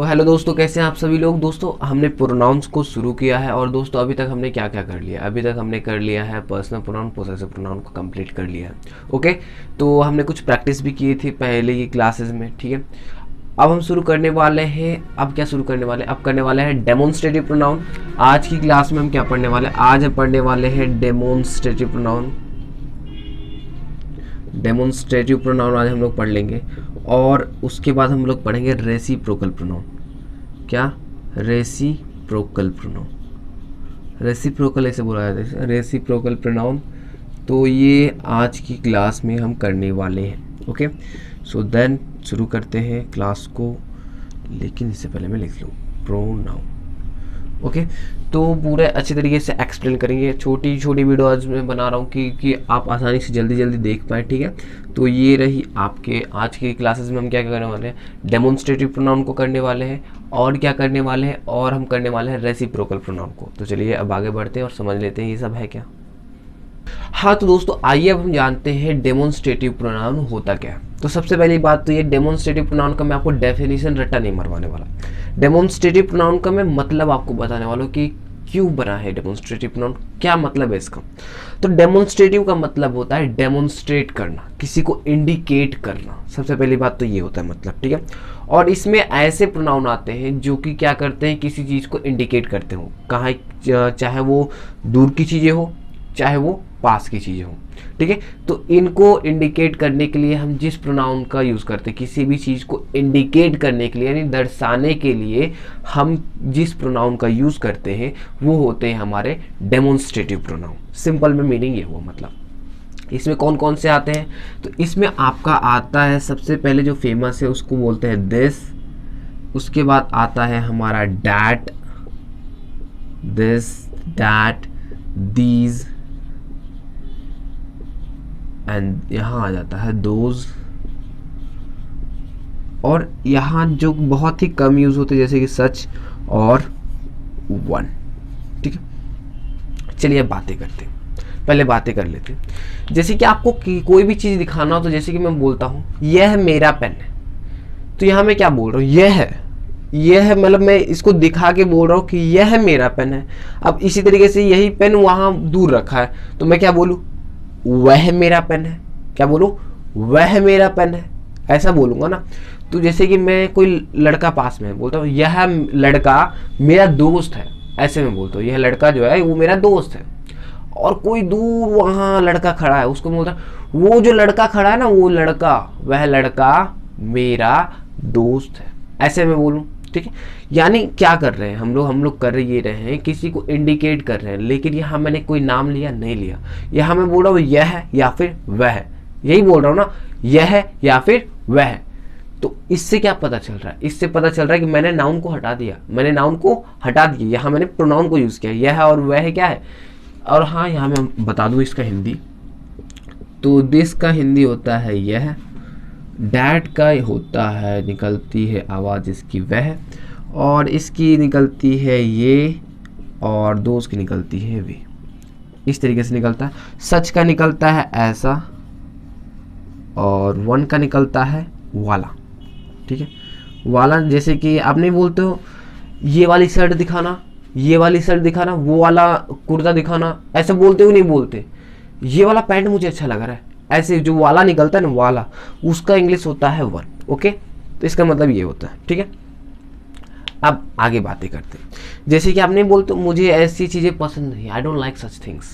Hello दोस्तों, कैसे हैं आप सभी लोग। दोस्तों हमने प्रोनाउंस को शुरू किया है और दोस्तों अभी तक हमने क्या क्या कर लिया। अभी तक हमने कर लिया है पर्सनल प्रोनाउन, पोसेसिव प्रोनाउन को कंप्लीट कर लिया है। ओके, तो हमने कुछ प्रैक्टिस भी की थी पहले की क्लासेस में। ठीक है, अब हम शुरू करने वाले हैं। अब क्या शुरू करने वाले हैं? अब करने वाले हैं डेमोन्स्ट्रेटिव प्रोनाउन। आज की क्लास में हम क्या पढ़ने वाले हैं? आज हम पढ़ने वाले हैं डेमोन्स्ट्रेटिव प्रोनाउन। डेमोन्स्ट्रेटिव प्रोनाउन आज हम लोग पढ़ लेंगे और उसके बाद हम लोग पढ़ेंगे रेसिप्रोकल प्रोनाउन। क्या? Reciprocal pronoun. रेसिप्रोकल ऐसे बोला जाता है, रेसिप्रोकल प्रोनाउन। तो ये आज की क्लास में हम करने वाले हैं। ओके, सो देन शुरू करते हैं क्लास को, लेकिन इससे पहले मैं लिख लूँ प्रोनाउन। ओके, तो पूरे अच्छे तरीके से एक्सप्लेन करेंगे। छोटी छोटी वीडियोज में बना रहा हूँ कि आप आसानी से जल्दी जल्दी देख पाएँ। ठीक है, तो ये रही आपके आज की क्लासेस में हम क्या क्या करने वाले हैं। डेमोन्स्ट्रेटिव प्रोनाउन को करने वाले हैं और क्या करने वाले हैं, और हम करने वाले हैं रेसिप्रोकल प्रोनाउन को। तो चलिए अब आगे बढ़ते हैं और समझ लेते हैं ये सब है क्या। हाँ तो दोस्तों आइए अब हम जानते हैं डेमोन्स्ट्रेटिव प्रोनाउन होता क्या है। तो सबसे पहली बात तो ये डेमोन्स्ट्रेटिव प्रोनाउन का मैं आपको डेफिनेशन रट्टा नहीं मरवाने वाला। डेमोन्स्ट्रेटिव प्रोनाउन का मैं मतलब आपको बताने वाला हूँ कि क्यों बना है डेमोन्स्ट्रेटिव प्रोनाउन, क्या मतलब है इसका। तो डेमोन्स्ट्रेटिव का मतलब होता है डेमोन्स्ट्रेट करना, किसी को इंडिकेट करना। सबसे पहली बात तो ये होता है मतलब। ठीक है, और इसमें ऐसे प्रोनाउन आते हैं जो कि क्या करते हैं, किसी चीज़ को इंडिकेट करते हो। कहाँ, चाहे वो दूर की चीज़ें हो चाहे वो पास की चीज़ें हो। ठीक है, तो इनको इंडिकेट करने के लिए हम जिस प्रोनाउन का यूज़ करते हैं, किसी भी चीज़ को इंडिकेट करने के लिए यानी दर्शाने के लिए हम जिस प्रोनाउन का यूज़ करते हैं वो होते हैं हमारे डेमोन्स्ट्रेटिव प्रोनाउन। सिंपल में मीनिंग ये हुआ मतलब। इसमें कौन कौन से आते हैं? तो इसमें आपका आता है सबसे पहले जो फेमस है उसको बोलते हैं दिस। उसके बाद आता है हमारा that, this, that, these, and यहाँ आ जाता है दोज। और यहाँ जो बहुत ही कम यूज होते हैं जैसे कि सच और वन। ठीक है, चलिए अब बातें करते हैं। पहले बातें कर लेते हैं। जैसे कि आपको कोई भी चीज़ दिखाना हो तो जैसे कि मैं बोलता हूँ यह मेरा पेन है, तो यहाँ मैं क्या बोल रहा हूँ, यह है मतलब मैं इसको दिखा के बोल रहा हूँ कि यह मेरा पेन है। अब इसी तरीके से यही पेन वहाँ दूर रखा है तो मैं क्या बोलूँ, वह मेरा पेन है। क्या बोलूं, वह मेरा पेन है, ऐसा बोलूंगा ना। तो जैसे कि मैं कोई लड़का पास में बोलता हूँ यह लड़का मेरा दोस्त है, ऐसे में बोलता हूँ यह लड़का जो है वो मेरा दोस्त है। और कोई दूर वहाँ लड़का खड़ा है उसको बोलता है वो जो लड़का खड़ा है ना वो लड़का, वह लड़का मेरा दोस्त है, ऐसे में बोलूँ। ठीक है, यानी क्या कर रहे हैं हम लोग कर ये रहे हैं, किसी को इंडिकेट कर रहे हैं। लेकिन यहाँ मैंने कोई नाम लिया नहीं लिया, यहाँ मैं बोल रहा हूँ यह या फिर वह, यही बोल रहा हूँ ना, यह या फिर वह। तो इससे क्या पता चल रहा है? इससे पता चल रहा है कि मैंने नाउन को हटा दिया, यहाँ मैंने प्रोनाउन को यूज किया। यह और वह क्या है। और हाँ यहाँ मैं बता दूँ इसका हिंदी, तो दिस का हिंदी होता है यह, डैट का होता है निकलती है आवाज़ इसकी वह, और इसकी निकलती है ये, और दोस की निकलती है वे। इस तरीके से निकलता है। सच का निकलता है ऐसा, और वन का निकलता है वाला। ठीक है, वाला जैसे कि आप नहीं बोलते हो ये वाली शर्ट दिखाना, ये वाली शर्ट दिखाना, वो वाला कुर्ता दिखाना, ऐसे बोलते हो नहीं बोलते। ये वाला पैंट मुझे अच्छा लग रहा है, ऐसे जो वाला निकलता है ना वाला, उसका इंग्लिश होता है वन। ओके, तो इसका मतलब ये होता है। ठीक है, अब आगे बातें करते हैं। जैसे कि आप नहीं बोलते मुझे ऐसी चीज़ें पसंद नहीं, I don't like such things,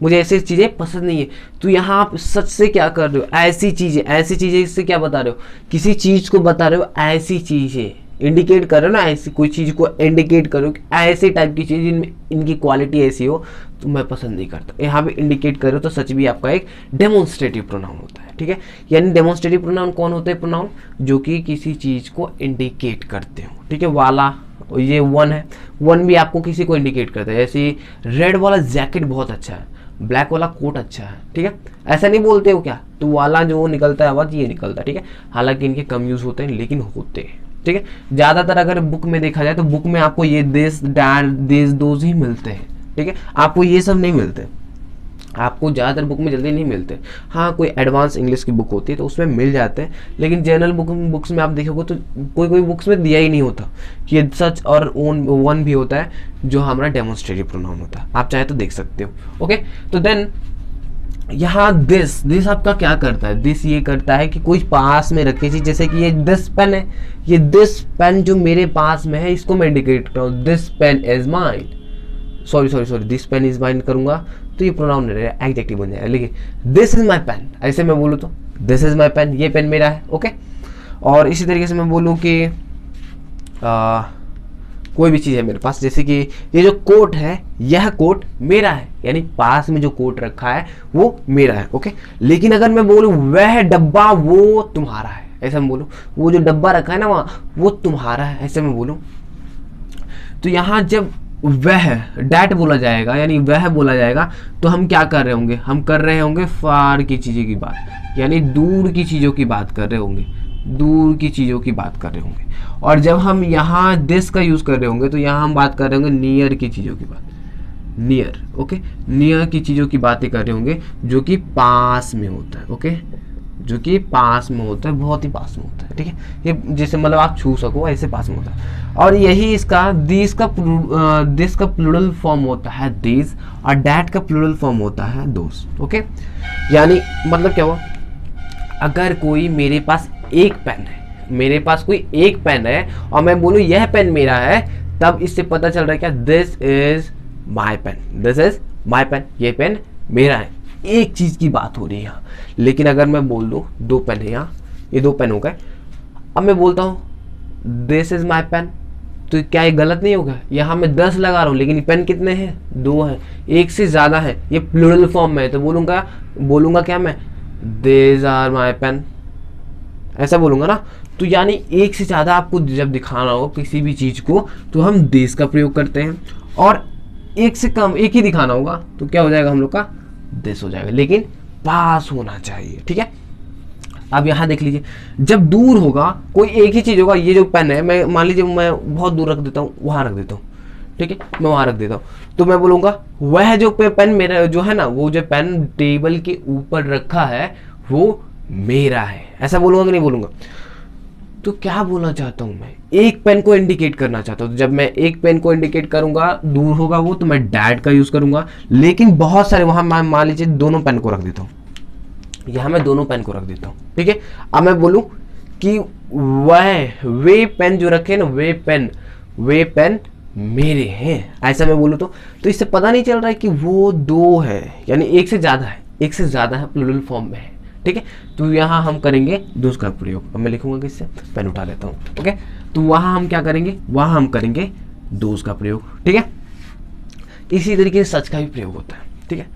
मुझे ऐसी चीज़ें पसंद नहीं है। तो यहाँ आप सच से क्या कर रहे हो, ऐसी चीज़ें, इससे क्या बता रहे हो, किसी चीज़ को बता रहे हो, ऐसी चीज़ें इंडिकेट कर रहे हो ना, ऐसी कोई चीज़ को इंडिकेट करो कि ऐसे टाइप की चीज़ जिनमें इनकी क्वालिटी ऐसी हो तो मैं पसंद नहीं करता। यहाँ पे इंडिकेट करो तो सच भी आपका एक डेमोन्स्ट्रेटिव प्रोनाउन होता है। ठीक है, यानी डेमोन्स्ट्रेटिव प्रोनाउन कौन होते हैं? प्रोनाउन जो कि किसी चीज़ को इंडिकेट करते हो। ठीक है, वाला ये वन है, वन भी आपको किसी को इंडिकेट करता है। जैसे रेड वाला जैकेट बहुत अच्छा है, ब्लैक वाला कोट अच्छा है। ठीक है, ऐसा नहीं बोलते हो क्या, तो वाला जो निकलता है आवाज़ ये निकलता है। ठीक है, हालांकि इनके कम यूज़ होते हैं लेकिन होते हैं। ठीक है, ज़्यादातर अगर बुक में देखा जाए तो बुक में आपको ये दिस, डैट, दिस, दोज ही मिलते हैं। ठीक है, आपको ये सब नहीं मिलते। आपको ज़्यादातर बुक में जल्दी नहीं मिलते। हाँ, कोई एडवांस इंग्लिश की बुक होती है तो उसमें मिल जाते हैं, लेकिन जनरल बुक्स में आप देखोगे तो कोई बुक्स में दिया ही नहीं होता कि ये सच और ओन वन भी होता है जो हमारा डेमोन्स्ट्रेटिव प्रोनाउन होता है। आप चाहे तो देख सकते हो। ओके, तो देन यहाँ दिस आपका क्या करता है, दिस ये करता है कि कोई पास में रखे चीज, जैसे कि ये दिस पेन है, ये दिस पेन जो मेरे पास में है इसको मैं इंडिकेट करता हूँ, this pen is mine, sorry this pen is mine करूंगा तो ये प्रोनाउन नहीं रहेगा, एडजेक्टिव बन जाएगा। लेकिन दिस इज माई पेन, ऐसे मैं बोलूँ तो दिस इज माई पेन, ये पेन मेरा है। ओके, और इसी तरीके से मैं बोलूँ कि कोई भी चीज़ है मेरे पास, जैसे कि ये जो कोट है यह कोट मेरा है, यानी पास में जो कोट रखा है वो मेरा है। ओके, लेकिन अगर मैं बोलूँ वह डब्बा वो तुम्हारा है, ऐसा मैं बोलूँ वो जो डब्बा रखा है ना वहाँ वो तुम्हारा है, ऐसे मैं बोलूँ, तो यहाँ जब वह डैट बोला जाएगा यानी वह बोला जाएगा तो हम क्या कर रहे होंगे, हम कर रहे होंगे फार की चीज़ों की बात, यानी दूर की चीज़ों की बात कर रहे होंगे, दूर की चीज़ों की बात कर रहे होंगे। और जब हम यहाँ दिस का यूज़ कर रहे होंगे तो यहाँ हम बात कर रहे होंगे नियर की चीज़ों की बात, नियर। ओके, नियर की चीज़ों की बातें कर रहे होंगे जो कि पास में होता है। ओके, जो कि पास में होता है, बहुत ही पास में होता है। ठीक है, ये जैसे मतलब आप छू सको ऐसे पास में होता है। और यही इसका दिस का प्लूरल फॉर्म होता है दिस, और डैट का प्लूरल फॉर्म होता है दोस। ओके, यानी मतलब क्या हुआ, अगर कोई मेरे पास एक पेन है, मेरे पास कोई एक पेन है और मैं बोलूँ यह पेन मेरा है, तब इससे पता चल रहा है क्या, this is my pen, this is my pen, ये पेन मेरा है, एक चीज़ की बात हो रही है यहाँ। लेकिन अगर मैं बोल दूँ दो पेन है यहाँ, ये दो पेन हो गए, अब मैं बोलता हूँ दिस इज माई पेन, तो क्या ये गलत नहीं होगा, यहाँ मैं 10 लगा रहा हूँ लेकिन पेन कितने हैं, 2 हैं, एक से ज़्यादा है, ये प्लूरल फॉर्म में है, तो बोलूँगा क्या मैं, दिस आर माई पेन, ऐसा बोलूँगा ना। तो यानी एक से ज़्यादा आपको जब दिखाना हो किसी भी चीज़ को तो हम दिस का प्रयोग करते हैं, और एक से कम एक ही दिखाना होगा तो क्या हो जाएगा हम लोग का, दिस हो जाएगा, लेकिन पास होना चाहिए। ठीक है, अब यहाँ देख लीजिए, जब दूर होगा कोई एक ही चीज़ होगा, ये जो पेन है मैं मान लीजिए मैं बहुत दूर रख देता हूँ, वहाँ रख देता हूँ, ठीक है, मैं वहाँ रख देता हूँ, तो मैं बोलूँगा वह जो पेन मेरा जो है ना, वो जो पेन टेबल के ऊपर रखा है वो मेरा है, ऐसा बोलूँगा कि नहीं बोलूँगा। तो क्या बोलना चाहता हूँ मैं, एक पेन को इंडिकेट करना चाहता हूँ, तो जब मैं एक पेन को इंडिकेट करूंगा दूर होगा वो तो मैं डैट का यूज़ करूंगा, लेकिन बहुत सारे वहाँ मान लीजिए दोनों पेन को रख देता हूँ, यहाँ मैं दोनों पेन को रख देता हूँ। ठीक है, अब मैं बोलूँ कि वे पेन जो रखे ना, वे पेन मेरे हैं, ऐसा मैं बोलूँ तो इससे पता नहीं चल रहा है कि वो दो है, यानी एक से ज़्यादा है, प्लूरल फॉर्म में है। ठीक है, तो यहाँ हम करेंगे दोस का प्रयोग, अब मैं लिखूंगा किससे, पेन उठा लेता हूँ। ओके, तो वहाँ हम क्या करेंगे, वहाँ हम करेंगे दोस का प्रयोग। ठीक है, इसी तरीके से सच का भी प्रयोग होता है। ठीक है,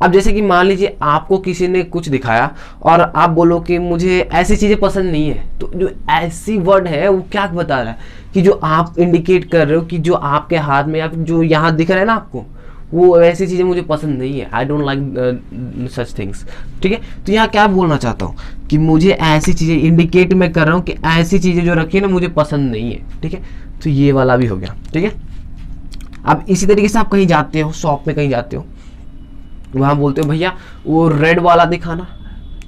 अब जैसे कि मान लीजिए आपको किसी ने कुछ दिखाया और आप बोलो कि मुझे ऐसी चीज़ें पसंद नहीं है, तो जो ऐसी वर्ड है वो क्या बता रहा है कि जो आप इंडिकेट कर रहे हो कि जो आपके हाथ में या जो यहाँ दिख रहा है ना आपको, वो ऐसी चीज़ें मुझे पसंद नहीं है, I don't like such things. ठीक है, तो यहाँ क्या बोलना चाहता हूँ कि मुझे ऐसी चीज़ें इंडिकेट मैं कर रहा हूँ कि ऐसी चीज़ें जो रखी है ना मुझे पसंद नहीं है। ठीक है, तो ये वाला भी हो गया। ठीक है, अब इसी तरीके से आप कहीं जाते हो, शॉप में कहीं जाते हो, वहाँ बोलते हो भैया वो रेड वाला दिखाना,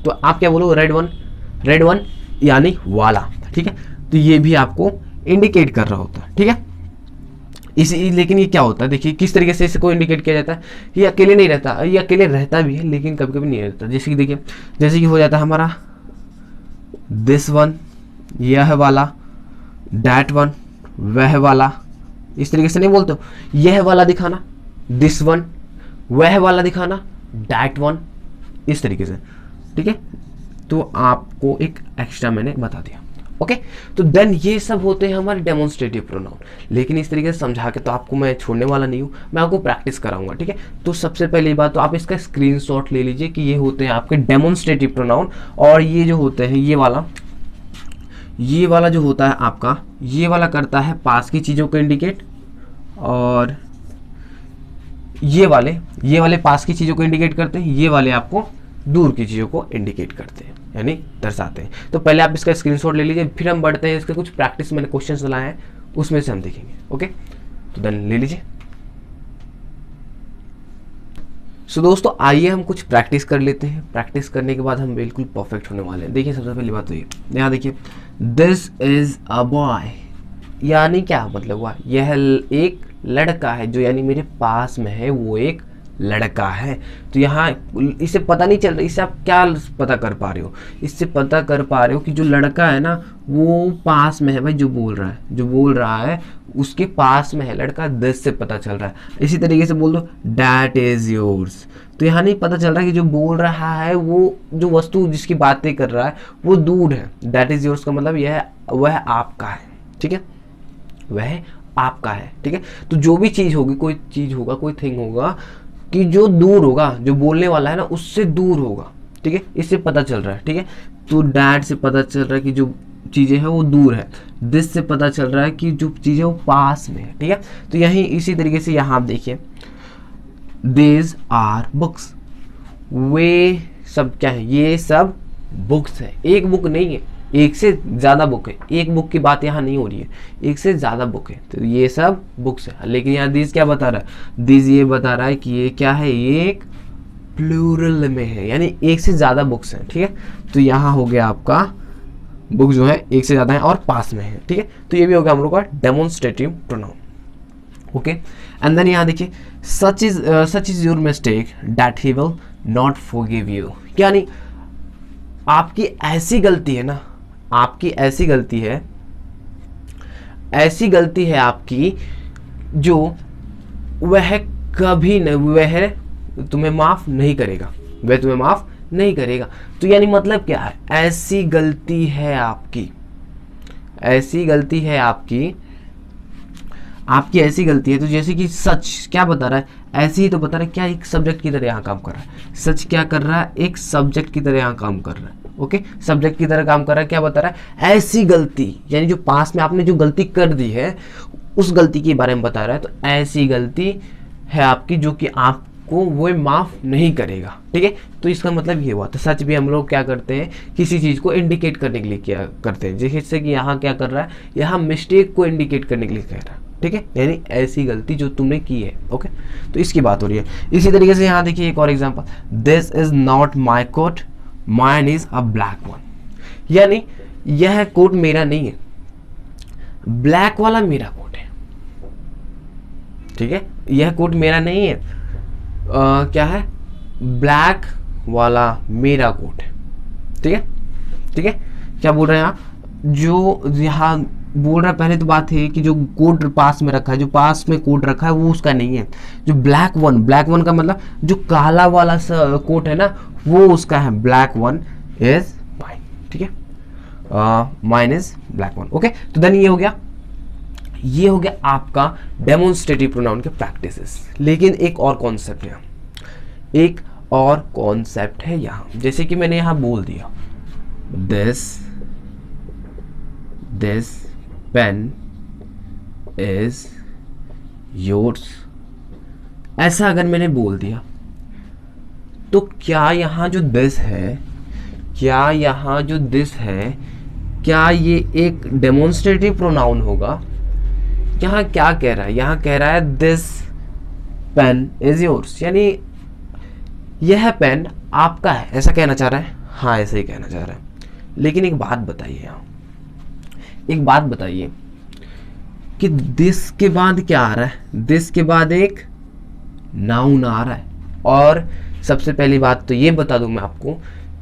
तो आप क्या बोलो, रेड वन यानी वाला। ठीक है, तो ये भी आपको इंडिकेट कर रहा होता है। ठीक है, लेकिन ये क्या होता है, देखिए किस तरीके से इसको इंडिकेट किया जाता है। ये अकेले नहीं रहता, ये अकेले रहता भी है लेकिन कभी कभी नहीं रहता। जैसे कि देखिए, जैसे कि हो जाता है हमारा दिस वन, यह वाला, डैट वन, वह वाला, इस तरीके से नहीं बोलते हो, यह वाला दिखाना दिस वन, वह वाला दिखाना डैट वन, इस तरीके से। ठीक है, तो आपको एक एक्स्ट्रा मैंने बता दिया। ओके, तो देन ये सब होते हैं हमारे डेमोन्स्ट्रेटिव प्रोनाउन, लेकिन इस तरीके से समझा के तो आपको मैं छोड़ने वाला नहीं हूँ, मैं आपको प्रैक्टिस कराऊंगा। ठीक है, तो सबसे पहली बात तो आप इसका स्क्रीनशॉट ले लीजिए कि ये होते हैं आपके डेमोन्स्ट्रेटिव प्रोनाउन, और ये जो होते हैं ये वाला जो होता है आपका, ये वाला करता है पास की चीज़ों को इंडिकेट, और ये वाले पास की चीज़ों को इंडिकेट करते हैं, ये वाले आपको दूर की चीज़ों को इंडिकेट करते हैं यानी दर्शाते हैं। तो पहले आप इसका स्क्रीनशॉट ले लीजिए, फिर हम बढ़ते हैं इसके कुछ प्रैक्टिस मैंने क्वेश्चंस लाए हैं उसमें से हम देखेंगे। ओके, तो देन ले लीजिए। सो दोस्तों आइए हम कुछ प्रैक्टिस कर लेते हैं। प्रैक्टिस करने के बाद हम बिल्कुल परफेक्ट होने वाले हैं। देखिए सबसे पहली बात तो ये, यहाँ देखिए दिस इज अ बॉय, यानी क्या मतलब हुआ, यह एक लड़का है, जो यानी मेरे पास में है वो एक लड़का है। तो यहाँ इससे पता नहीं चल रहा, इससे आप क्या पता कर पा रहे हो, इससे पता कर पा रहे हो कि जो लड़का है ना वो पास में है भाई, जो बोल रहा है उसके पास में है लड़का, दिस से पता चल रहा है। इसी तरीके से बोल दो डैट इज योर्स, तो यहाँ नहीं पता चल रहा कि जो बोल रहा है वो जो वस्तु जिसकी बातें कर रहा है वो दूर है। डैट इज योर्स का मतलब यह वह आपका है, ठीक है, वह आपका है, ठीक है। तो जो भी चीज़ होगी, कोई चीज़ होगा, कोई थिंग होगा कि जो दूर होगा, जो बोलने वाला है ना उससे दूर होगा, ठीक है, इससे पता चल रहा है, ठीक है। तो डैट से पता चल रहा है कि जो चीज़ें हैं वो दूर है, दिस से पता चल रहा है कि जो चीज़ें वो पास में है, ठीक है। तो यही इसी तरीके से यहाँ आप देखिए दीज आर बुक्स, वे सब क्या है, ये सब बुक्स है, एक बुक नहीं है, एक से ज़्यादा बुक है, एक बुक की बात यहाँ नहीं हो रही है, एक से ज़्यादा बुक है, तो ये सब बुक्स है। लेकिन यहाँ दीज क्या बता रहा है, दीज ये बता रहा है कि ये क्या है, ये एक प्लूरल में है, यानी एक से ज़्यादा बुक्स हैं, ठीक है। तो यहाँ हो गया आपका बुक जो है एक से ज़्यादा है और पास में है, ठीक है। तो ये भी हो गया हम लोग का demonstrative pronoun, okay. And then यहाँ देखिए such is your mistake that he will not forgive you, यानी आपकी ऐसी गलती है ना, आपकी ऐसी गलती है आपकी जो वह कभी नहीं, वह तुम्हें माफ नहीं करेगा, वह तुम्हें माफ नहीं करेगा। तो यानी मतलब क्या है, ऐसी गलती है आपकी, ऐसी गलती है आपकी ऐसी गलती है। तो जैसे कि सच क्या बता रहा है, ऐसे ही तो बता रहा है, क्या एक सब्जेक्ट की तरह यहाँ काम कर रहा है, सच क्या कर रहा है, एक सब्जेक्ट की तरह यहाँ काम कर रहा है, ओके, सब्जेक्ट की तरह काम कर रहा है। क्या बता रहा है, ऐसी गलती, यानी जो पास में आपने जो गलती कर दी है उस गलती के बारे में बता रहा है। तो ऐसी गलती है आपकी जो कि आपको वो माफ नहीं करेगा, ठीक है। तो इसका मतलब ये हुआ। तो सच भी हम लोग क्या करते हैं, किसी चीज़ को इंडिकेट करने के लिए क्या करते हैं, जैसे कि यहाँ क्या कर रहा है, यहाँ मिस्टेक को इंडिकेट करने के लिए कह रहा है, ठीक है, यानी ऐसी गलती जो तुमने की है, ओके। तो इसकी बात हो रही है। इसी तरीके से यहाँ देखिए एक और example, this is not my coat mine is a black one, यानी यह कोट मेरा नहीं है, ब्लैक वाला मेरा कोट है, ठीक है, यह कोट मेरा नहीं है, क्या है, ब्लैक वाला मेरा कोट है, ठीक है, ठीक है। क्या बोल रहे हैं आप, जो यहाँ बोल रहा है, पहले तो बात है कि जो कोट पास में रखा है, जो पास में कोट रखा है वो उसका नहीं है, जो ब्लैक वन का मतलब जो काला वाला कोट है ना वो उसका है, ब्लैक वन इज माइन, ठीक है, mine is black one, okay. तो देन ये हो गया आपका डेमोन्स्ट्रेटिव प्रोनाउन के प्रैक्टिसेस। लेकिन एक और कॉन्सेप्ट है, एक और कॉन्सेप्ट है यहाँ, जैसे कि मैंने यहाँ बोल दिया दिस पेन इज योर्स, ऐसा अगर मैंने बोल दिया तो क्या यहाँ जो दिस है, क्या ये एक डेमोन्स्ट्रेटिव प्रोनाउन होगा। यहाँ क्या कह रहा है, यहाँ कह रहा है दिस पेन इज योर्स, यानी यह पेन आपका है, ऐसा कहना चाह रहा है, हाँ ऐसा ही कहना चाह रहा है। लेकिन एक बात बताइए कि दिस के बाद क्या आ रहा है, दिस के बाद एक नाउन आ रहा है। और सबसे पहली बात तो ये बता दूं मैं आपको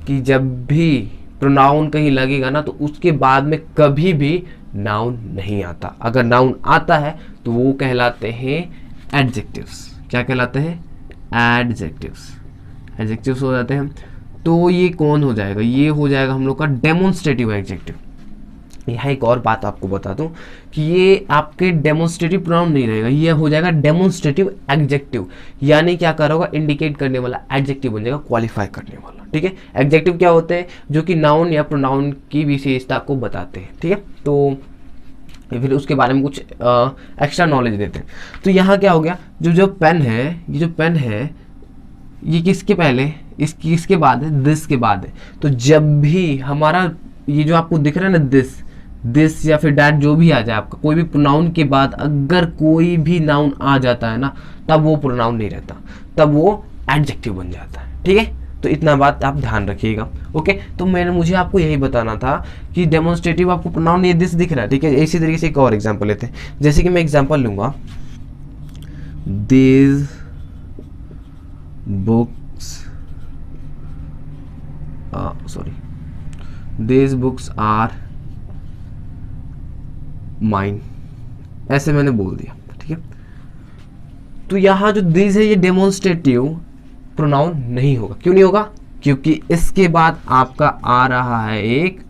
कि जब भी प्रोनाउन कहीं लगेगा ना तो उसके बाद में कभी भी नाउन नहीं आता। अगर नाउन आता है तो वो कहलाते हैं एडजेक्टिव्स। क्या कहलाते हैं, एडजेक्टिव्स हो जाते हैं। तो ये कौन हो जाएगा, ये हो जाएगा हम लोग का डेमोन्स्ट्रेटिव एडजेक्टिव। यहाँ एक और बात आपको बता दूं कि ये आपके डेमोन्स्ट्रेटिव प्रोनाउन नहीं रहेगा, ये हो जाएगा डेमोन्स्ट्रेटिव एडजेक्टिव, यानी क्या कर होगा, इंडिकेट करने वाला एडजेक्टिव बन जाएगा, क्वालिफाई करने वाला, ठीक है। एडजेक्टिव क्या होते हैं, जो कि नाउन या प्रोनाउन की विशेषता को बताते हैं, ठीक है। तो फिर उसके बारे में कुछ एक्स्ट्रा नॉलेज देते हैं। तो यहाँ क्या हो गया, जो पेन है, ये जो पेन है ये किसके पहले, इसके बाद है, दिस के बाद है। तो जब भी हमारा ये जो आपको दिख रहा है ना दिस या फिर डैट, जो भी आ जाए आपका कोई भी प्रोनाउन के बाद अगर कोई भी नाउन आ जाता है ना, तब वो प्रोनाउन नहीं रहता, तब वो एडजेक्टिव बन जाता है। ठीक है, तो इतना बात आप ध्यान रखिएगा। ओके, तो मुझे आपको यही बताना था कि डेमोन्स्ट्रेटिव आपको प्रोनाउन ये दिस दिख रहा है। ठीक है, इसी तरीके से एक और एग्जांपल लेते हैं। जैसे कि मैं एग्जांपल लूंगा, दिस बुक्स आर माइन, ऐसे मैंने बोल दिया। ठीक है, तो यहां जो दिस है ये डेमोन्स्ट्रेटिव प्रोनाउन नहीं होगा। क्यों नहीं होगा? क्योंकि इसके बाद आपका आ रहा है एक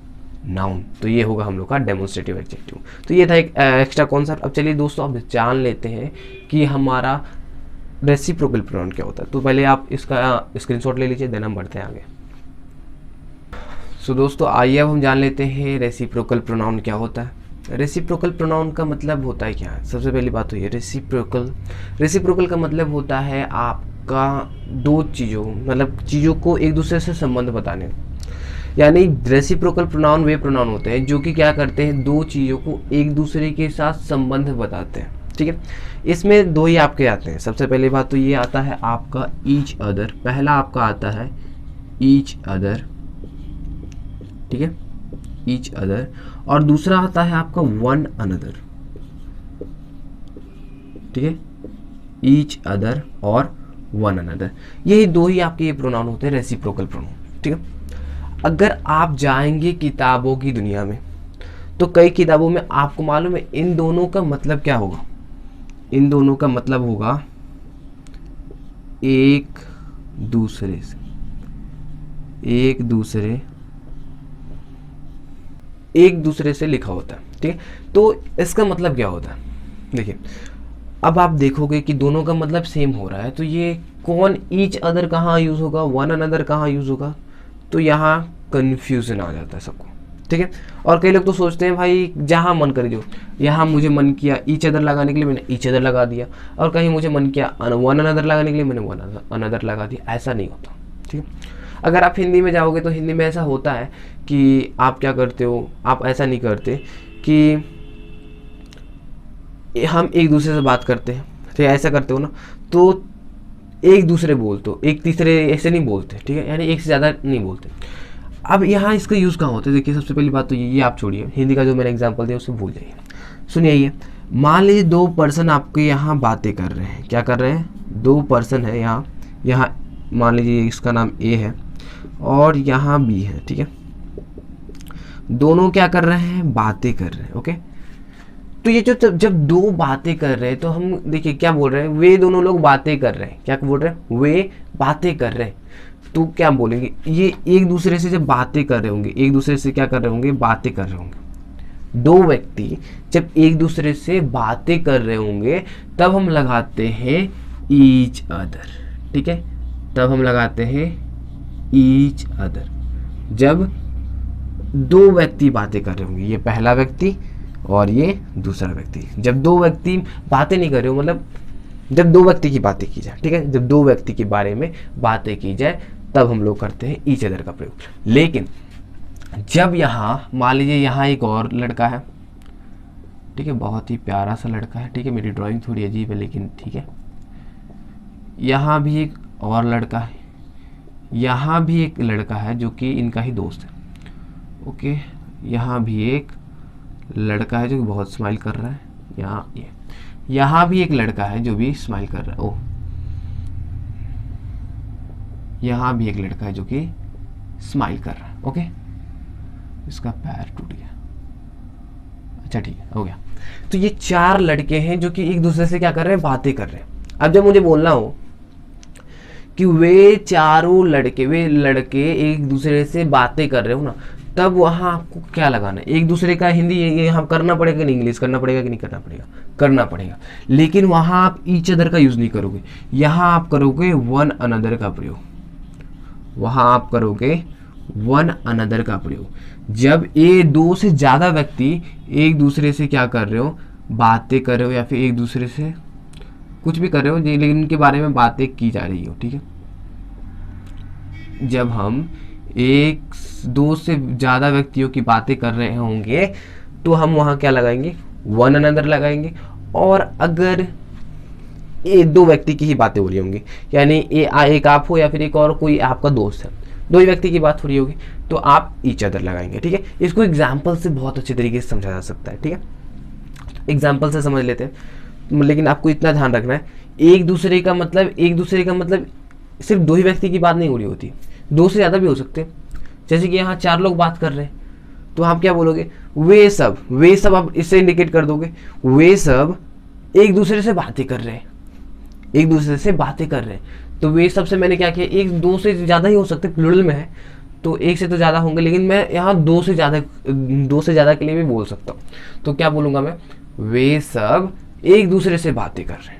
नाउन, तो ये होगा हम लोग का डेमोन्स्ट्रेटिव एडजेक्टिव। तो ये था एक एक्स्ट्रा कॉन्सेप्ट। अब चलिए दोस्तों, अब जान लेते हैं कि हमारा रेसिप्रोकल प्रोनाउन क्या होता है। तो पहले आप इसका स्क्रीनशॉट ले लीजिए, देन हम बढ़ते हैं आगे। सो दोस्तों, आइए अब हम जान लेते हैं रेसिप्रोकल प्रोनाउन क्या होता है। रेसिप्रोकल प्रोनाउन का मतलब होता है क्या है? सबसे पहली बात तो ये रेसिप्रोकल का मतलब होता है आपका दो चीज़ों, मतलब चीज़ों को एक दूसरे से संबंध बताने। यानी रेसिप्रोकल प्रोनाउन वे प्रोनाउन होते हैं जो कि क्या करते हैं, दो चीज़ों को एक दूसरे के साथ संबंध बताते हैं। ठीक है, इसमें दो ही आपके आते हैं। सबसे पहली बात तो ये आता है आपका ईच अदर, पहला आपका आता है ईच अदर। ठीक है, ईच अदर, और दूसरा आता है आपका वन अनदर। ठीक है, ईच अदर और वन अनदर, यही दो ही आपके ये प्रोनाउन होते हैं रेसिप्रोकल प्रोनाउन। ठीक है, अगर आप जाएंगे किताबों की दुनिया में तो कई किताबों में आपको मालूम है इन दोनों का मतलब क्या होगा? इन दोनों का मतलब होगा एक दूसरे से लिखा होता है। ठीक है, तो इसका मतलब क्या होता है? देखिए, अब आप देखोगे कि दोनों का मतलब सेम हो रहा है, तो ये कौन ईच अदर कहाँ यूज होगा, वन अनदर कहाँ यूज होगा, तो यहाँ कंफ्यूजन आ जाता है सबको। ठीक है, और कई लोग तो सोचते हैं भाई जहाँ मन करे जो, यहाँ मुझे मन किया ईच अदर लगाने के लिए मैंने ईच अदर लगा दिया, और कहीं मुझे मन किया वन अनदर लगाने के लिए मैंने वन अनदर लगा दिया। ऐसा नहीं होता। ठीक है, अगर आप हिंदी में जाओगे तो हिंदी में ऐसा होता है कि आप क्या करते हो, आप ऐसा नहीं करते कि हम एक दूसरे से बात करते हैं, ठीक है, ऐसा करते हो ना, तो एक दूसरे बोलते हो, एक तीसरे ऐसे नहीं बोलते। ठीक है, यानी एक से ज़्यादा नहीं बोलते। अब यहाँ इसका यूज़ कहाँ होता है? देखिए, सबसे पहली बात तो ये आप छोड़िए, हिंदी का जो मैंने एग्जांपल दिया उससे भूल जाइए। सुनिए, ये मान लीजिए दो पर्सन आपके यहाँ बातें कर रहे हैं। क्या कर रहे हैं? दो पर्सन है यहाँ मान लीजिए इसका नाम ए है और यहाँ बी है। ठीक है, दोनों क्या कर रहे हैं? बातें कर रहे हैं। ओके, तो ये जो जब दो बातें कर रहे हैं तो हम देखिए क्या बोल रहे हैं, वे दोनों लोग बातें कर रहे हैं। क्या बोल रहे हैं? वे बातें कर रहे हैं। तो क्या बोलेंगे? ये एक दूसरे से जब बातें कर रहे होंगे, एक दूसरे से क्या कर रहे होंगे? बातें कर रहे होंगे। दो व्यक्ति जब एक दूसरे से बातें कर रहे होंगे तब हम लगाते हैं ईच अदर। ठीक है, तब हम लगाते हैं ईच अदर। जब दो व्यक्ति बातें कर रहे होंगे, ये पहला व्यक्ति और ये दूसरा व्यक्ति, जब दो व्यक्ति बातें नहीं कर रहे हो, मतलब जब दो व्यक्ति की बातें की जाए। ठीक है, जब दो व्यक्ति के बारे में बातें की जाए तब हम लोग करते हैं ईच अदर का प्रयोग। लेकिन जब यहाँ मान लीजिए यहाँ एक और लड़का है, ठीक है, बहुत ही प्यारा सा लड़का है। ठीक है, मेरी ड्राइंग थोड़ी अजीब है लेकिन ठीक है, यहाँ भी एक और लड़का है, यहाँ भी एक लड़का है जो कि इनका ही दोस्त है। ओके, यहाँ भी एक लड़का है जो बहुत स्माइल कर रहा है। यहाँ भी एक लड़का है जो भी स्माइल कर रहा है। ओह, यहाँ भी एक लड़का है जो कि स्माइल कर रहा है। ओके, इसका पैर टूट गया। अच्छा ठीक है, हो गया। तो ये चार लड़के हैं जो कि एक दूसरे से क्या कर रहे हैं? बातें कर रहे हैं। अब जब मुझे बोलना हो कि वे चारों लड़के, वे लड़के एक दूसरे से बातें कर रहे हो ना, तब वहाँ आपको क्या लगाना है? एक दूसरे का हिंदी ये हम करना पड़ेगा कि नहीं, इंग्लिश करना पड़ेगा कि नहीं करना पड़ेगा? करना पड़ेगा। लेकिन वहाँ आप ईच अदर का यूज़ नहीं करोगे, यहाँ आप करोगे वन अनदर का प्रयोग। वहाँ आप करोगे वन अनदर का प्रयोग जब ये दो से ज़्यादा व्यक्ति एक दूसरे से क्या कर रहे हो? बातें कर रहे हो, या फिर एक दूसरे से कुछ भी कर रहे हो लेकिन उनके बारे में बातें की जा रही हो। ठीक है, जब हम एक दो से ज़्यादा व्यक्तियों की बातें कर रहे होंगे तो हम वहाँ क्या लगाएंगे? वन अनदर लगाएंगे। और अगर ये दो व्यक्ति की ही बातें हो रही होंगी, यानी एक आप हो या फिर एक और कोई आपका दोस्त है, दो ही व्यक्ति की बात हो रही होगी, तो आप ईच अदर लगाएंगे। ठीक है, इसको एग्जाम्पल से बहुत अच्छे तरीके से समझा जा सकता है। ठीक है, एग्जाम्पल से समझ लेते हैं, लेकिन आपको इतना ध्यान रखना है, एक दूसरे का मतलब सिर्फ दो ही व्यक्ति की बात नहीं हो रही होती, दो से ज़्यादा भी हो सकते हैं। जैसे कि यहाँ 4 लोग बात कर रहे हैं, तो आप क्या बोलोगे, वे सब आप इससे इंडिकेट कर दोगे, वे सब एक दूसरे से बातें कर रहे हैं, तो वे सब से मैंने क्या किया, एक दो से ज़्यादा ही हो सकते, प्लूरल में है तो एक से तो ज़्यादा होंगे, लेकिन मैं यहाँ दो से ज़्यादा के लिए भी बोल सकता हूँ। तो क्या बोलूँगा मैं, वे सब एक दूसरे से बातें कर रहे हैं।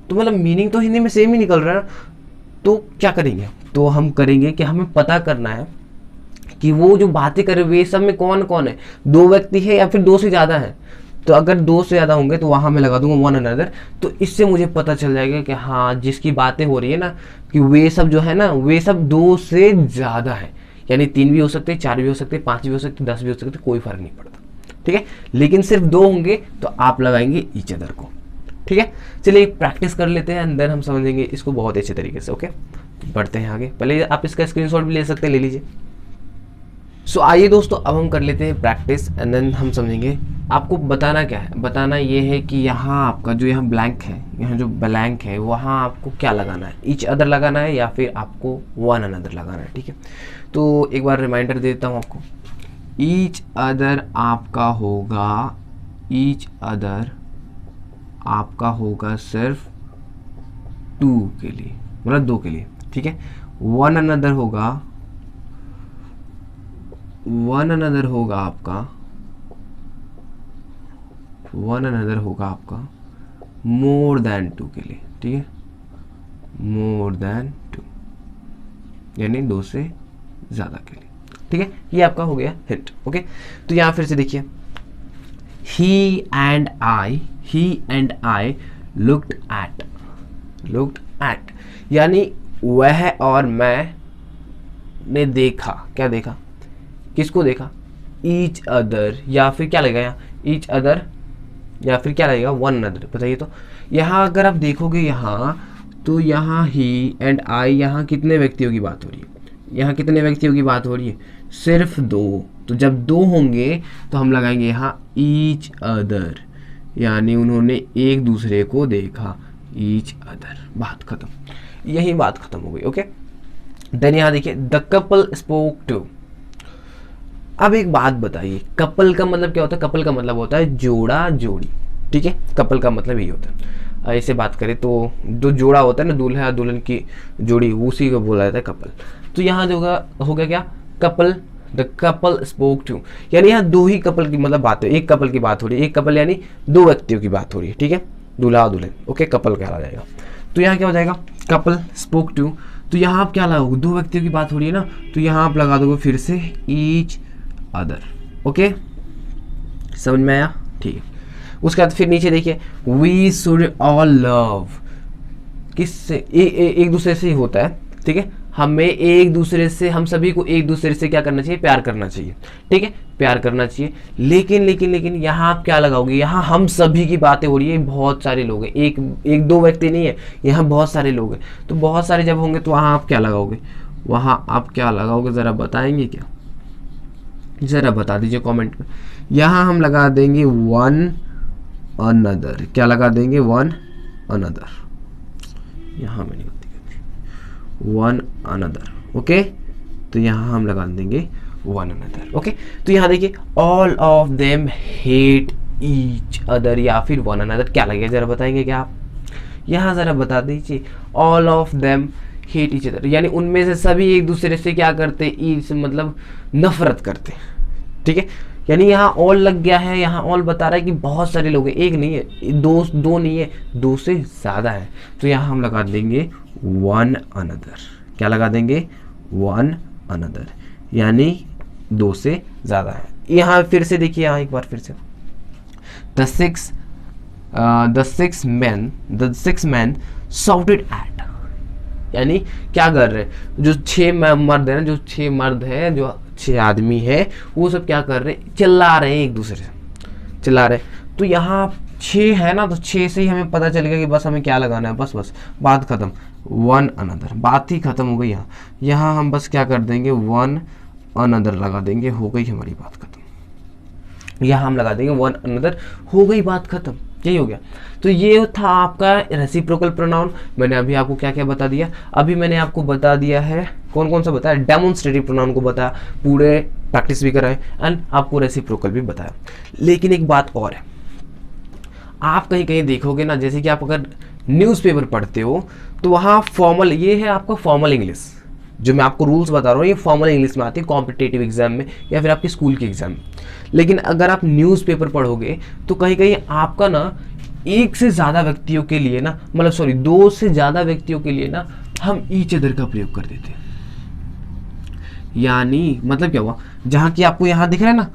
तो मतलब मीनिंग तो हिंदी में सेम ही निकल रहा है। तो क्या करेंगे, तो हम करेंगे कि हमें पता करना है कि वो जो बातें कर रहे हैं वे सब में कौन कौन है, दो व्यक्ति है या फिर दो से ज़्यादा है। तो अगर दो से ज़्यादा होंगे तो वहाँ मैं लगा दूंगा वन अनदर। तो इससे मुझे पता चल जाएगा कि हाँ, जिसकी बातें हो रही है ना, कि वे सब जो है ना, वे सब दो से ज़्यादा है, यानी 3 भी हो सकते, 4 भी हो सकते, 5 भी हो सकते, 10 भी हो सकते, कोई फर्क नहीं पड़ता। ठीक है, लेकिन सिर्फ 2 होंगे तो आप लगाएंगे ईच अदर को। ठीक है, चलिए प्रैक्टिस कर लेते हैं, एंड देन हम समझेंगे इसको बहुत अच्छे तरीके से। ओके, बढ़ते हैं आगे। पहले आप इसका स्क्रीनशॉट भी ले सकते हैं, ले लीजिए। सो आइए दोस्तों, अब हम कर लेते हैं प्रैक्टिस, एंड देन हम समझेंगे। आपको बताना क्या है, बताना ये है कि यहाँ आपका जो यहाँ ब्लैंक है, यहाँ जो ब्लैंक है वहाँ आपको क्या लगाना है, ईच अदर लगाना है या फिर आपको वन अनदर लगाना है। ठीक है, तो एक बार रिमाइंडर दे देता हूँ आपको। ईच अदर आपका होगा सिर्फ 2 के लिए, मतलब 2 के लिए। ठीक है, वन अनदर होगा आपका मोर देन 2 के लिए। ठीक है, मोर देन 2 यानी 2 से ज़्यादा के लिए। ठीक है, ये आपका हो गया हिंट। ओके, तो यहाँ फिर से देखिए, he and I looked at, यानी वह और मैं ने देखा, क्या देखा, किसको देखा, ईच अदर, या फिर क्या लगेगा यहाँ, ईच अदर या फिर क्या लगेगा, वन अनदर। बताइए तो यहाँ अगर आप देखोगे यहाँ, तो यहाँ ही एंड आई, यहाँ कितने व्यक्तियों की बात हो रही है, यहाँ कितने व्यक्तियों की बात हो रही है, सिर्फ 2। तो जब 2 होंगे तो हम लगाएंगे यहाँ ईच अदर, यानी उन्होंने एक दूसरे को देखा, ईच अदर, बात खत्म, यही बात खत्म हो गई। ओके, देन यहाँ देखिए, द कपल स्पोक टू। अब एक बात बताइए, कपल का मतलब क्या होता है, कपल का मतलब होता है जोड़ा जोड़ी। ठीक है, कपल का मतलब यही होता है। ऐसे बात करें तो जो जोड़ा होता है ना, दूल्हा दुल्हन की जोड़ी, उसी को बोला जाता है कपल। तो यहाँ जो हो गया क्या, couple, the couple spoke to, यानी यहाँ 2 ही कपल की मतलब बात है, एक कपल की बात हो रही है, एक कपल यानी 2 व्यक्तियों की बात हो रही है। ठीक है, दूल्हा और दुल्हन, ओके, कपल कहला जाएगा। तो यहाँ क्या हो जाएगा, कपल स्पोक टू। तो यहाँ आप क्या लगाओगे, 2 व्यक्तियों की बात हो रही है ना, तो यहाँ आप लगा दोगे फिर से ईच अदर। ओके, समझ में आया, ठीक है। उसके बाद फिर नीचे देखिए, वी शुड ऑल लव, किससे, एक दूसरे से ही होता है। ठीक है, हमें एक दूसरे से, हम सभी को एक दूसरे से क्या करना चाहिए, प्यार करना चाहिए। ठीक है, प्यार करना चाहिए, लेकिन यहाँ आप क्या लगाओगे, यहाँ हम सभी की बातें हो रही है, बहुत सारे लोग हैं, एक दो व्यक्ति नहीं है, यहाँ बहुत सारे लोग हैं। तो बहुत सारे जब होंगे तो वहाँ आप क्या लगाओगे, ज़रा बताएंगे क्या, ज़रा बता दीजिए कमेंट में। यहाँ हम लगा देंगे वन अनदर, क्या लगा देंगे, वन अनदर, यहाँ मैंने गलती कर दी, वन अनदर। ओके, तो यहाँ हम लगा देंगे वन अनदर। ओके, तो यहाँ देखिए, all of them hate each other या फिर वन अनदर, क्या लगेगा, ज़रा बताएंगे क्या आप, यहाँ ज़रा बता दीजिए। All of them hate each other, यानी उनमें से सभी एक दूसरे से क्या करते, ईच मतलब नफरत करते। ठीक है, यानी यहाँ ऑल लग गया है, यहाँ ऑल बता रहा है कि बहुत सारे लोग हैं, एक नहीं है, दो नहीं है, 2 से ज़्यादा है। तो यहाँ हम लगा देंगे वन अनदर, क्या लगा देंगे, वन अनदर, यानी 2 से ज़्यादा है। यहाँ फिर से देखिए, यहाँ एक बार फिर से, the six men shouted at, यानी क्या कर रहे हैं, जो 6 मर्द है ना, जो 6 मर्द है, जो 6 आदमी है, वो सब क्या कर रहे हैं, चिल्ला रहे हैं, एक दूसरे से चिल्ला रहे हैं। तो यहाँ 6 है ना, तो 6 से ही हमें पता चलेगा कि बस हमें क्या लगाना है, बस बात खत्म, वन अनदर, बात ही खत्म हो गई। यहाँ हम बस क्या कर देंगे, वन अनदर लगा देंगे, हो गई हमारी बात खत्म। यहाँ हम लगा देंगे वन अनदर, हो गई बात खत्म, यही हो गया। तो ये था आपका रेसिप्रोकल प्रोनाउन। मैंने अभी आपको क्या क्या बता दिया, अभी मैंने आपको बता दिया है कौन कौन सा बताया, डेमोन्स्ट्रेटिव प्रोनाउन को बताया, पूरे प्रैक्टिस भी कराए, एंड आपको रेसिप्रोकल भी बताया। लेकिन एक बात और है, आप कहीं कहीं देखोगे ना, जैसे कि आप अगर न्यूज़पेपर पढ़ते हो तो वहाँ फॉर्मल, ये है आपका फॉर्मल इंग्लिश, जो मैं आपको रूल्स बता रहा हूँ ये फॉर्मल इंग्लिश में आती है कॉम्पिटिटिव एग्जाम में या फिर आपके स्कूल के एग्जाम में। लेकिन अगर आप न्यूज़पेपर पढ़ोगे तो कहीं कहीं आपका ना एक से ज़्यादा व्यक्तियों के लिए ना, मतलब सॉरी 2 से ज़्यादा व्यक्तियों के लिए ना हम ईच अदर का प्रयोग कर देते हैं। यानी मतलब क्या हुआ, जहाँ की आपको यहाँ दिख रहा है ना,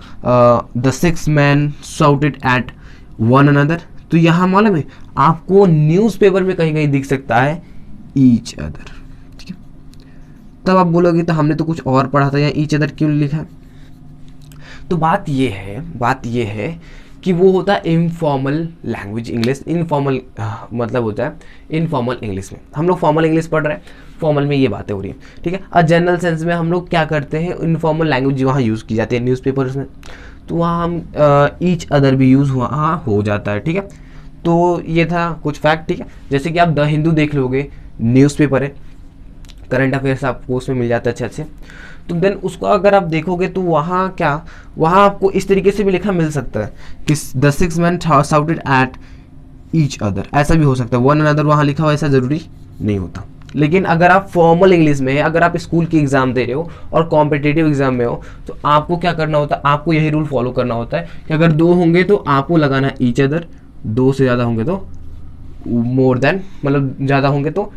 the 6 men shouted at one another, तो यहाँ मालूम है आपको न्यूज़पेपर में कहीं कहीं दिख सकता है ईच अदर, ठीक है। तब आप बोलोगे तो हमने तो कुछ और पढ़ा था, यहाँ ईच अदर क्यों लिखा है? तो बात ये है कि वो होता है इनफॉर्मल लैंग्वेज इंग्लिश, इनफॉर्मल मतलब होता है इनफॉर्मल इंग्लिश में। हम लोग फॉर्मल इंग्लिश पढ़ रहे हैं, फॉर्मल में ये बातें हो रही हैं, ठीक है। और जनरल सेंस में हम लोग क्या करते हैं, इनफॉर्मल लैंग्वेज वहाँ यूज़ की जाती है न्यूज़पेपर्स में, तो वहाँ हम ईच अदर भी यूज़ वहाँ हो जाता है, ठीक है। तो ये था कुछ फैक्ट, ठीक है। जैसे कि आप द हिंदू देख लोगे, न्यूज़पेपर है, करंट अफेयर्स आपको उसमें मिल जाता है अच्छे अच्छे। तो देन उसको अगर आप देखोगे तो वहाँ क्या, वहाँ आपको इस तरीके से भी लिखा मिल सकता है कि the 6 men shouted at each other, ऐसा भी हो सकता है। वन अनदर वहाँ लिखा हो ऐसा ज़रूरी नहीं होता। लेकिन अगर आप फॉर्मल इंग्लिश में, अगर आप स्कूल की एग्जाम दे रहे हो और कॉम्पिटिटिव एग्जाम में हो, तो आपको क्या करना होता है, आपको यही रूल फॉलो करना होता है कि अगर 2 होंगे तो आपको लगाना है ईच अदर, 2 से ज़्यादा होंगे तो मोर देन, मतलब ज़्यादा होंगे तो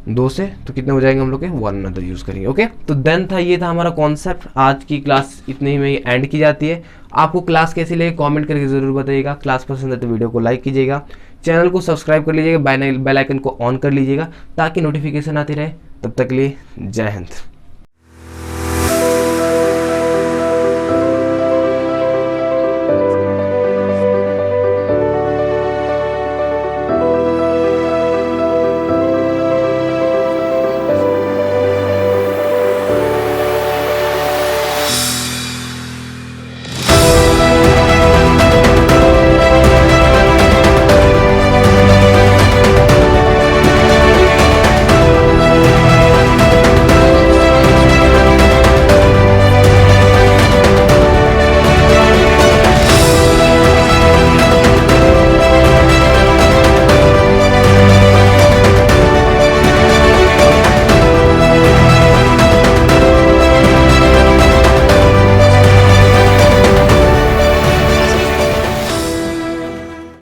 2 से, तो कितने हो जाएंगे हम लोग के, वन अनदर यूज़ करेंगे, ओके। तो देन था, ये था हमारा कॉन्सेप्ट। आज की क्लास इतने ही में एंड की जाती है। आपको क्लास कैसी लगी कमेंट करके ज़रूर बताइएगा। क्लास पसंद है तो वीडियो को लाइक कीजिएगा, चैनल को सब्सक्राइब कर लीजिएगा, बेल आइकन को ऑन कर लीजिएगा ताकि नोटिफिकेशन आती रहे। तब तक के लिए जय हिंद।